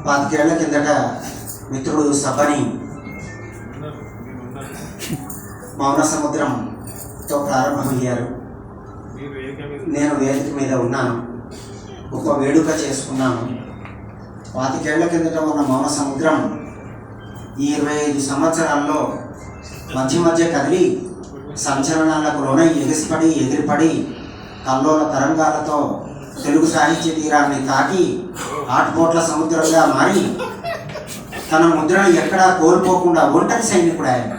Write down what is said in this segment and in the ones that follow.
25 ఏళ్ల కిందట మిత్రుడు సబ్బని మౌన సముద్రంతో ప్రారంభమయ్యారు. నేను వేదిక మీద ఉన్నాను, ఒక వేడుక చేసుకున్నాను. 25 ఏళ్ల కిందట ఉన్న మౌన సముద్రం ఈ 25 సంవత్సరాల్లో మధ్య కదిలి సంచలనాలకు లోనై ఎగిరిపడి కల్లోల తరంగాలతో తెలుగు సాహిత్య తీరాన్ని తాకి ఆటుపోట్ల సముద్రంగా మారి తన ముద్రను ఎక్కడా కోల్పోకుండా ఒంటరి సైనికుడు ఆయన.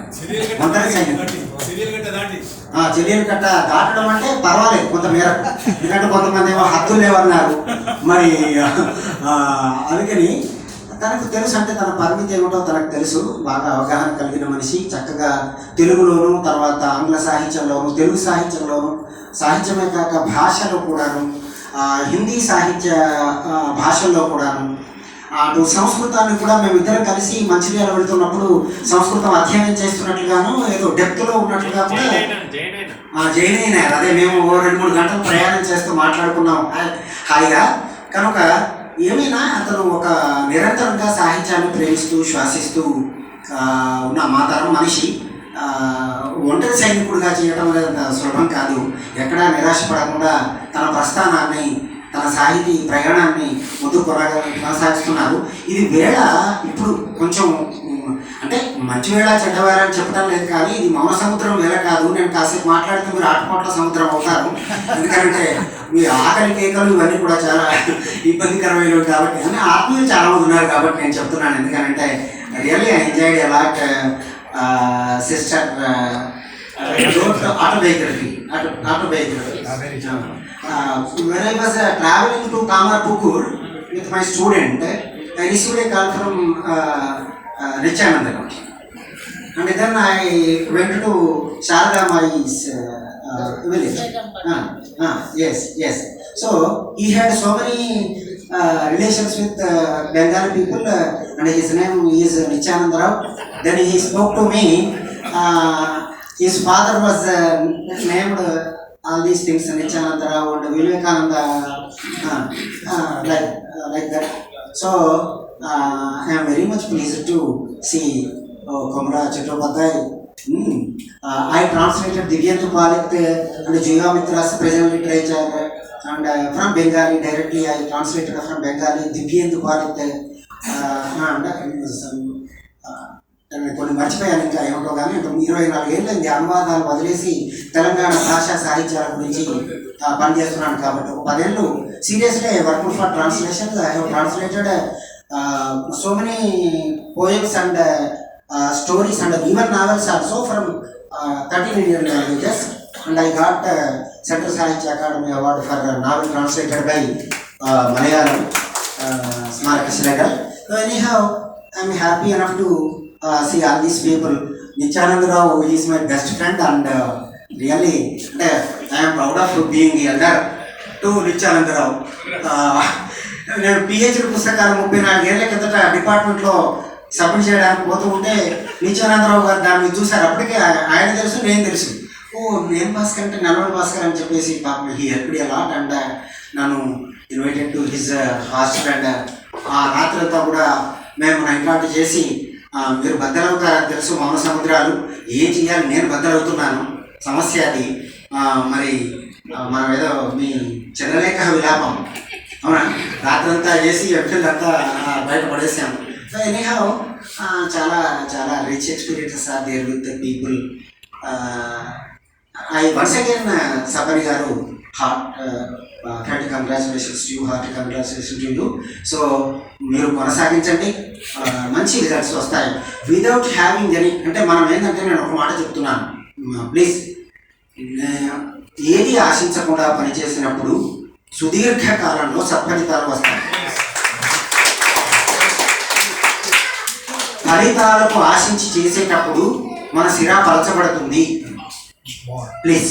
చెరియలు కట్ట దాటడం అంటే పర్వాలేదు కొంత మేరకు, ఎందుకంటే కొంతమంది ఏమో హద్దులు లేవన్నారు. మరి అందుకని తనకు తెలుసు, అంటే తన పరిమితి ఏమిటో తనకు తెలుసు. బాగా అవగాహన కలిగిన మనిషి, చక్కగా తెలుగులోను, తర్వాత ఆంగ్ల సాహిత్యంలోను, తెలుగు సాహిత్యంలోను, సాహిత్యమే కాక భాషలో కూడాను, హిందీ సాహిత్య భాషల్లో కూడాను, అటు సంస్కృతాన్ని కూడా మేమిద్దరం కలిసి మంచిర్యాల వెళుతున్నప్పుడు సంస్కృతం అధ్యయనం చేస్తున్నట్లుగాను, ఏదో డెప్త్లో ఉన్నట్లుగా కూడా జైన్ అయినారు. అదే మేము 2-3 గంటలు ప్రయాణం చేస్తూ మాట్లాడుకున్నాం హాయిగా. కనుక ఏమైనా అతను ఒక నిరంతరంగా సాహిత్యాన్ని ప్రేమిస్తూ శ్వాసిస్తూ ఉన్న మా తరం మనిషి. ఒంటరి సైనికుడిగా చేయడం అనేది సులభం కాదు. ఎక్కడా నిరాశపడకుండా తన ప్రస్థానాన్ని, తన సాహితీ ప్రయాణాన్ని ముందుకు కొనసాగిస్తున్నారు. ఇది వేళ ఇప్పుడు కొంచెం అంటే మంచి వేళ చెడ్డవేళ అని చెప్పడం లేదు, కానీ ఇది మౌన సముద్రం వేళ కాదు. నేను కాసేపు మాట్లాడితే మీరు ఆటుపోట్ల సముద్రం అవుతారు. ఎందుకంటే మీ ఆకలి కేకలు ఇవన్నీ కూడా చాలా ఇబ్బందికరమైనవి కాబట్టి, అని ఆత్మీయులు చాలా మంది ఉన్నారు కాబట్టి నేను చెప్తున్నాను. ఎందుకంటే really I enjoyed a lot sister autobiography. When I was traveling to Kamarpukur with my student, I received a call from Richanandagam, and then I went to Sharada Mai's village. Yes. So he had so many relations with Bengali people, and his name is Richanand Rao. Then he spoke to me. His father was named all these things, Nityananda Rao and Vivekananda, like that. So I am very much pleased to see Komra Chattopadhyay. I translated Divyendu Palit and Jiva Mitra's present literature, and from Bengali directly I translated from Bengali Divyendu Palit, కొన్ని మర్చిపోయాను ఇంకా ఏమిటో కానీ. 24 ఏళ్ళైంది అనువాదాలు వదిలేసి తెలంగాణ భాషా సాహిత్యాల గురించి పనిచేస్తున్నాను. కాబట్టి ఒక 10 ఏళ్ళు seriously work for translation. I have translated so many poems and stories and even novels also from 13 Indian languages, and I got Central Sahitya Academy Award for novel translated by Malayalam Smaraka Shilagal. So anyhow, I am happy enough to see all these people. Nityanand Rao is my best friend, and really I am proud of being elder to Nityanand Rao. నేను PhD పుస్తకాలు 34 ఏళ్ల కిందట డిపార్ట్మెంట్లో submit చేయడానికి పోతూ ఉంటే నిత్యానందరావు గారు దాన్ని చూశారు. అప్పటికే ఆయన తెలుసు, నేను తెలుసు. నేను భాస్కర్ అంటే నల్వడి భాస్కర్ అని చెప్పేసి పాపం he helped a lot, and నన్ను invited to his hostel. And ఆ రాత్రంతా కూడా మేము నైట్ చేసి, మీరు బద్దలవుతారని తెలుసు, మౌన సముద్రాలు ఏం చేయాలి, నేను బద్దలవుతున్నాను, సమస్య అది. మరి మనం ఏదో మీ చంద్రలేఖ విలాపం అవునా రాత్రంతా చేసి ఎప్పుడంతా బయటపడేసాము. సో ఎనీహౌ చాలా చాలా rich experiences are there with the people. I once again Sabari garu heart congratulations to you, heart congratulation to you. So మీరు కొనసాగించండి, మంచి రిజల్ట్స్ వస్తాయి. విదౌట్ హ్యావింగ్ ఎనీ, అంటే మనం ఏంటంటే నేను ఒక మాట చెప్తున్నాను, ప్లీజ్, ఏది ఆశించకుండా పనిచేసినప్పుడు సుదీర్ఘకాలంలో సత్ఫలితాలు వస్తాయి. ఫలితాలకు ఆశించి చేసేటప్పుడు మన సిరా పలచబడుతుంది. ప్లీజ్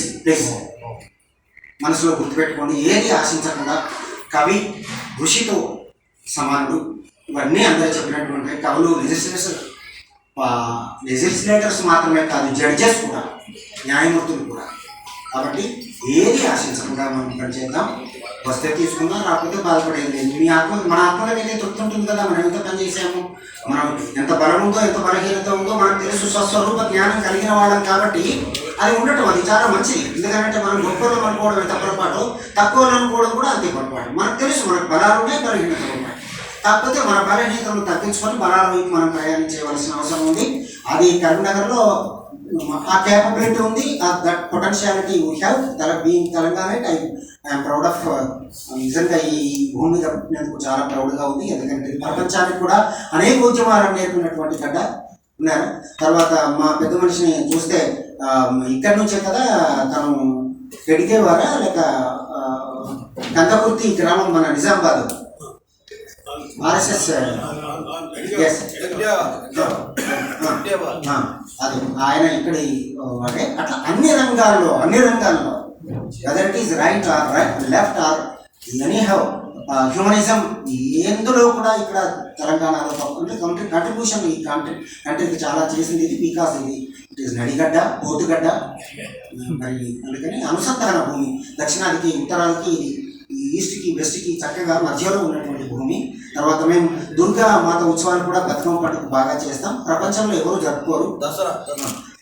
మనసులో గుర్తుపెట్టుకోండి, ఏది ఆశించకుండా. కవి ఋషితో సమానుడు, ఇవన్నీ అందరూ చెప్పినటువంటి కవులు, లెజిస్లేటర్స్ మాత్రమే కాదు, జడ్జెస్ కూడా, న్యాయమూర్తులు కూడా. కాబట్టి ఏది ఆశించకుండా మనం పనిచేద్దాం. వస్తే తీసుకుందాం, రాకపోతే బాధపడేది లేదు. మీ ఆత్మ మన ఆత్మలకైతే తృప్తి ఉంటుంది కదా, మనం ఎంత పని చేసాము, మనం ఎంత బలం ఉందో ఎంత బలహీనత ఉందో మనకు తెలుసు. స్వస్వరూప జ్ఞానం కలిగిన వాళ్ళం కాబట్టి అది ఉండటం అది చాలా మంచిది. ఎందుకంటే మనం గొప్పలు అనుకోవడం ఎంత పొరపాటు, తక్కువలు అనుకోవడం కూడా అంతే పొరపాటు. మనకు తెలుసు మనకు బలాలు ఉన్నాయి, బలహీనతలు ఉన్నాయి. కాకపోతే మన బలహీనతలను తగ్గించుకొని బలాల వైపు మనం ప్రయాణించవలసిన అవసరం ఉంది. అది కరీంనగర్లో ఆ క్యాపబిలిటీ ఉంది, that potentiality we have. Being Telangana I'm proud of. నిజంగా ఈ భూమి మీద పుట్టినందుకు చాలా ప్రౌడ్గా ఉంది. ఎందుకంటే ప్రపంచానికి కూడా అనేక ఉద్యమాలను నేర్పినటువంటి గడ్డ ఉన్నారు. తర్వాత మా పెద్ద మనిషిని చూస్తే ఇక్కడి నుంచే కదా తను ఎడిగేవారా లేక కందకుర్తి గ్రామం మన నిజామాబాద్ ఆర్ఎస్ఎస్ అది ఆయన ఇక్కడి అంటే అట్లా అన్ని రంగాల్లో whether it is right are left or any how humanism ఎందులో కూడా ఇక్కడ తెలంగాణలో కంట్రిబ్యూషన్ ఈ కంట్రీకి చాలా చేసింది ఇది. బికాస్ ఇది ఇట్ ఈస్ నడిగడ్డ, పోతుగడ్డ. మరి అందుకని అనుసంధాన భూమి, దక్షిణాదికి ఉత్తరాదికి ఈస్ట్కి వెస్ట్కి చక్కగా మధ్యలో ఉన్నటువంటి భూమి. తర్వాత మేము దుర్గా మాత ఉత్సవాలు కూడా బతుకమ్మ పండుగ బాగా చేస్తాం. ప్రపంచంలో ఎవరు జరుపుకోరు.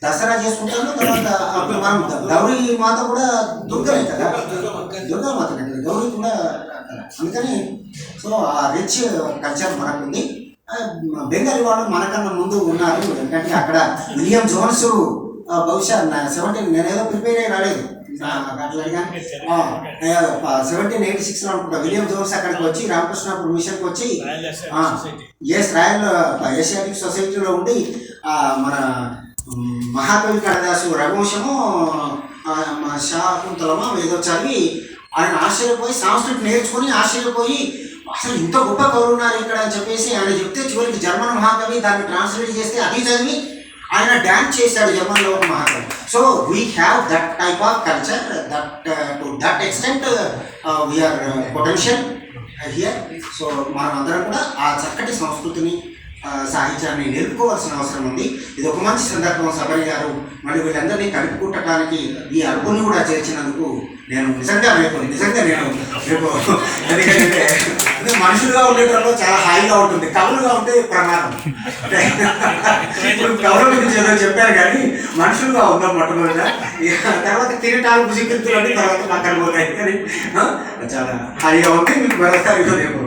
దసరా చేసుకుంటాము. తర్వాత అప్పుడు మనం గౌరీ మాత కూడా దుర్గలే కదా, దుర్గా మాత కదా, గౌరీ కూడా. అందుకని సో ఆ రిచ్ కల్చర్ మనకుంది. బెంగాలీ వాళ్ళు మనకన్నా ముందు ఉన్నారు. ఎందుకంటే అక్కడ విలియం జోన్స్ బహుశా 17 నేనేదో ప్రిపేర్ అయ్యి రాలేదు అట్లా 1786లో అనుకుంటా విలియం జోన్స్ అక్కడికి వచ్చి రామకృష్ణాపూర్ మిషన్కి వచ్చి రాయల్ ఏషియాటిక్ సొసైటీలో ఉండి మన మహాకవి కళదాసు రఘువంశము శాకుంతలమా ఏదో చదివి ఆయన ఆశ్చర్యపోయి సంస్కృతి నేర్చుకుని ఆశ్చర్యపోయి అసలు ఇంత గొప్ప కవులు ఉన్నారు ఇక్కడ అని చెప్పేసి ఆయన చెప్తే చివరికి జర్మన్ మహాకవి దాన్ని ట్రాన్స్లేట్ చేస్తే అది చదివి ఆయన డ్యాన్స్ చేశాడు జర్మన్లో ఒక మహాకవి. So we have that type of culture that to that extent we are potential here. So మనం అందరం కూడా ఆ చక్కటి సంస్కృతిని సాహిత్యాన్ని నేర్పుకోవాల్సిన అవసరం ఉంది. ఇది ఒక మంచి సందర్భం. సబరి గారు మళ్ళీ వీళ్ళందరినీ కలుపుకుంటడానికి ఈ అల్పుని కూడా చేర్చినందుకు నేను నిజంగా నేను రేపు ఎందుకంటే మనుషులుగా ఉండేటప్పుడు చాలా హాయిగా ఉంటుంది, కవులుగా ఉంటే ప్రమాదం. ఇప్పుడు కవుల గురించి ఏదో చెప్పారు కానీ మనుషులుగా ఉందాం మొట్టమొదట, తర్వాత కిరీటాలు భుజికృతులు అని తర్వాత పక్కన పోతాయి. కానీ చాలా హాయిగా ఉంది. మీకు మరొకసారి రేపు